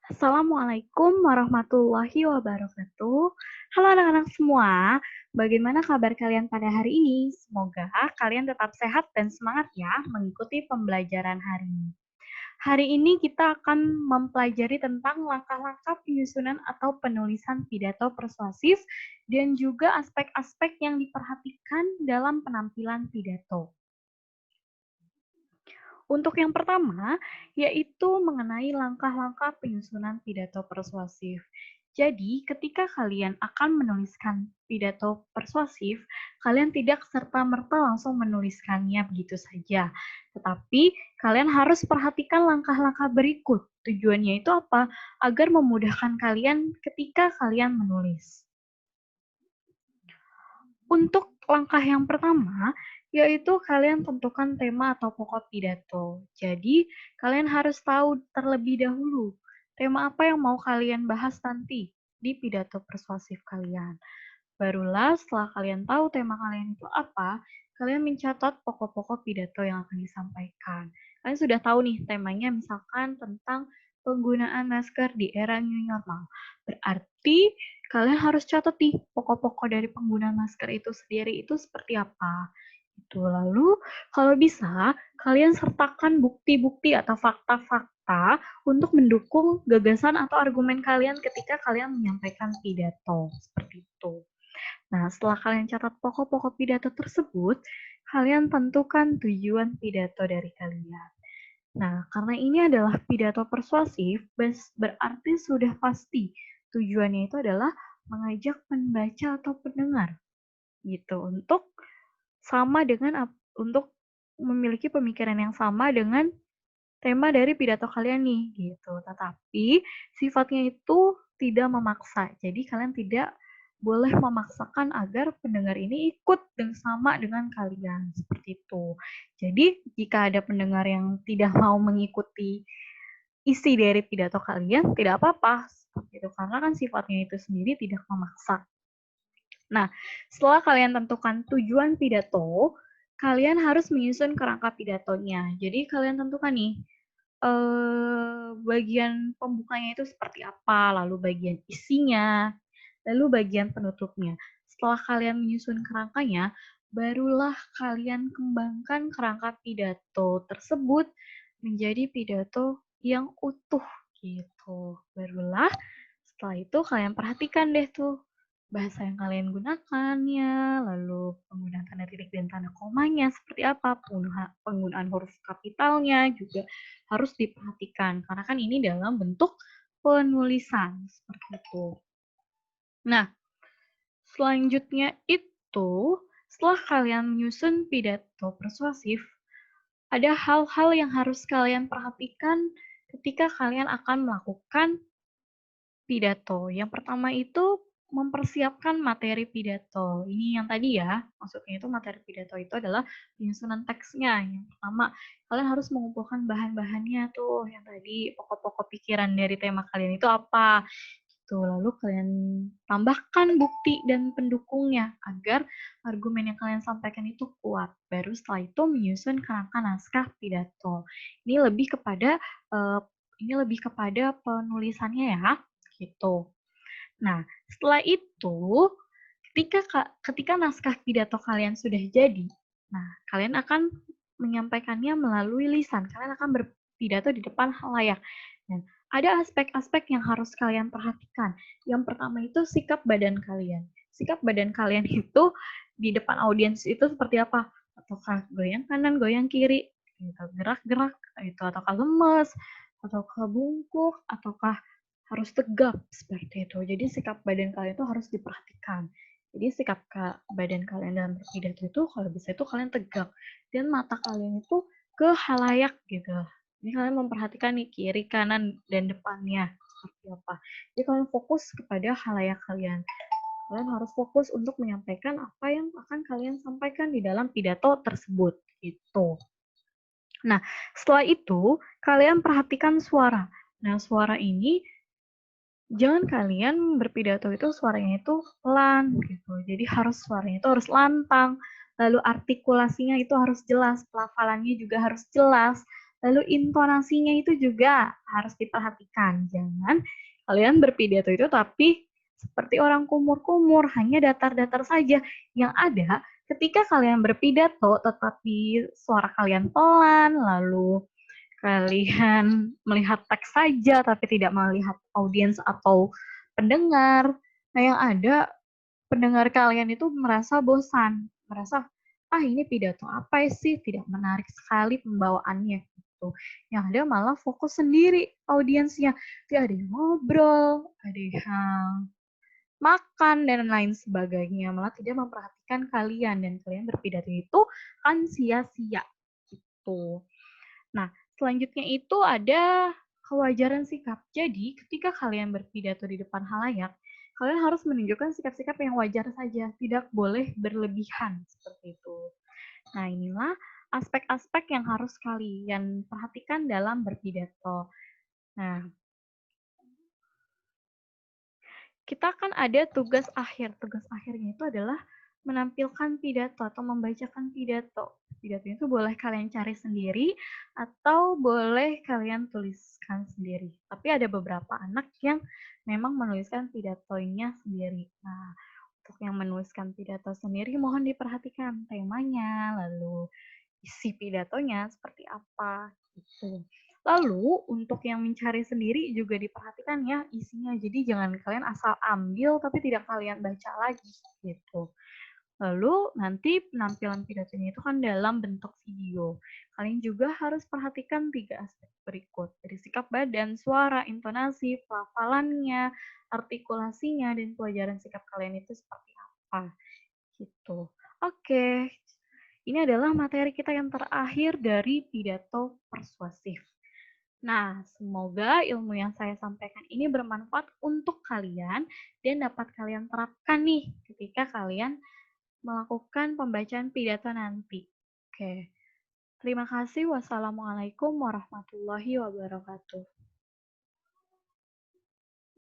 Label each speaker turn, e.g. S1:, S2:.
S1: Assalamualaikum warahmatullahi wabarakatuh. Halo anak-anak semua, bagaimana kabar kalian pada hari ini? Semoga kalian tetap sehat dan semangat ya mengikuti pembelajaran hari ini. Hari ini kita akan mempelajari tentang langkah-langkah penyusunan atau penulisan pidato persuasif dan juga aspek-aspek yang diperhatikan dalam penampilan pidato. Untuk yang pertama, yaitu mengenai langkah-langkah penyusunan pidato persuasif. Jadi, ketika kalian akan menuliskan pidato persuasif, kalian tidak serta-merta langsung menuliskannya begitu saja. Tetapi, kalian harus perhatikan langkah-langkah berikut. Tujuannya itu apa? Agar memudahkan kalian ketika kalian menulis. Untuk langkah yang pertama, yaitu kalian tentukan tema atau pokok pidato. Jadi, kalian harus tahu terlebih dahulu tema apa yang mau kalian bahas nanti di pidato persuasif kalian. Barulah setelah kalian tahu tema kalian itu apa, kalian mencatat pokok-pokok pidato yang akan disampaikan. Kalian sudah tahu nih temanya misalkan tentang penggunaan masker di era new normal. Berarti kalian harus catat nih pokok-pokok dari penggunaan masker itu sendiri itu seperti apa. Itu lalu kalau bisa kalian sertakan bukti-bukti atau fakta-fakta untuk mendukung gagasan atau argumen kalian ketika kalian menyampaikan pidato seperti itu. Nah, setelah kalian catat pokok-pokok pidato tersebut, kalian tentukan tujuan pidato dari kalian. Nah, karena ini adalah pidato persuasif, berarti sudah pasti tujuannya itu adalah mengajak pembaca atau pendengar gitu untuk memiliki pemikiran yang sama dengan tema dari pidato kalian nih gitu. Tetapi sifatnya itu tidak memaksa. Jadi kalian tidak boleh memaksakan agar pendengar ini ikut dan sama dengan kalian seperti itu. Jadi jika ada pendengar yang tidak mau mengikuti isi dari pidato kalian, tidak apa-apa seperti itu karena kan sifatnya itu sendiri tidak memaksa. Nah, setelah kalian tentukan tujuan pidato, kalian harus menyusun kerangka pidatonya. Jadi kalian tentukan nih, bagian pembukanya itu seperti apa, lalu bagian isinya, lalu bagian penutupnya. Setelah kalian menyusun kerangkanya, barulah kalian kembangkan kerangka pidato tersebut menjadi pidato yang utuh gitu. Barulah setelah itu kalian perhatikan deh tuh bahasa yang kalian gunakannya, lalu penggunaan tanda titik dan tanda komanya seperti apa, penggunaan huruf kapitalnya juga harus diperhatikan karena kan ini dalam bentuk penulisan seperti itu. Nah, selanjutnya itu setelah kalian menyusun pidato persuasif, ada hal-hal yang harus kalian perhatikan ketika kalian akan melakukan pidato. Yang pertama itu mempersiapkan materi pidato. Ini yang tadi ya, maksudnya itu materi pidato itu adalah penyusunan teksnya. Yang pertama, kalian harus mengumpulkan bahan-bahannya tuh, yang tadi pokok-pokok pikiran dari tema kalian itu apa. Gitu. Lalu kalian tambahkan bukti dan pendukungnya agar argumen yang kalian sampaikan itu kuat. Baru setelah itu menyusun kerangka naskah pidato. Ini lebih kepada penulisannya ya gitu. Nah, setelah itu, ketika naskah pidato kalian sudah jadi, nah, kalian akan menyampaikannya melalui lisan. Kalian akan berpidato di depan halayak. Dan ada aspek-aspek yang harus kalian perhatikan. Yang pertama itu sikap badan kalian. Sikap badan kalian itu di depan audiens itu seperti apa? Ataukah goyang kanan, goyang kiri, gerak-gerak, ataukah lemes, ataukah bungkuk, ataukah harus tegap seperti itu. Jadi sikap badan kalian itu harus diperhatikan. Jadi sikap badan kalian dalam berpidato itu kalau bisa itu kalian tegak dan mata kalian itu ke halayak gitu. Jadi kalian memperhatikan nih kiri, kanan, dan depannya seperti apa. Jadi kalian fokus kepada halayak kalian. Kalian harus fokus untuk menyampaikan apa yang akan kalian sampaikan di dalam pidato tersebut gitu. Nah, setelah itu kalian perhatikan suara. Nah, suara ini jangan kalian berpidato itu suaranya itu pelan gitu. Jadi suaranya itu harus lantang, lalu artikulasinya itu harus jelas, pelafalannya juga harus jelas, Lalu intonasinya itu juga harus diperhatikan. Jangan kalian berpidato itu tapi seperti orang kumur-kumur, hanya datar-datar saja. Yang ada ketika kalian berpidato tetapi suara kalian pelan, lalu kalian melihat teks saja tapi tidak melihat audiens atau pendengar. Nah, yang ada pendengar kalian itu merasa bosan, merasa ah ini pidato apa sih, tidak menarik sekali pembawaannya gitu. Yang ada malah fokus sendiri audiensnya. Dia ada yang ngobrol, ada yang makan dan lain sebagainya, malah tidak memperhatikan kalian dan kalian berpidato itu kan sia-sia gitu. Nah, selanjutnya itu ada kewajaran sikap. Jadi, ketika kalian berpidato di depan halayak, kalian harus menunjukkan sikap-sikap yang wajar saja, tidak boleh berlebihan seperti itu. Nah, inilah aspek-aspek yang harus kalian perhatikan dalam berpidato. Nah, kita kan ada tugas akhir. Tugas akhirnya itu adalah menampilkan pidato atau membacakan pidato. Pidato itu boleh kalian cari sendiri atau boleh kalian tuliskan sendiri. Tapi ada beberapa anak yang memang menuliskan pidatonya sendiri. Nah, untuk yang menuliskan pidato sendiri mohon diperhatikan temanya, lalu isi pidatonya seperti apa gitu. Lalu untuk yang mencari sendiri juga diperhatikan ya isinya. Jadi jangan kalian asal ambil tapi tidak kalian baca lagi gitu. Lalu nanti penampilan pidatonya itu kan dalam bentuk video. Kalian juga harus perhatikan 3 aspek berikut. Dari sikap badan, suara, intonasi, pelafalannya, artikulasinya, dan pelajaran sikap kalian itu seperti apa. Gitu. Oke, ini adalah materi kita yang terakhir dari pidato persuasif. Nah, semoga ilmu yang saya sampaikan ini bermanfaat untuk kalian dan dapat kalian terapkan nih ketika kalian melakukan pembacaan pidato nanti. Oke, terima kasih. Wassalamualaikum warahmatullahi wabarakatuh.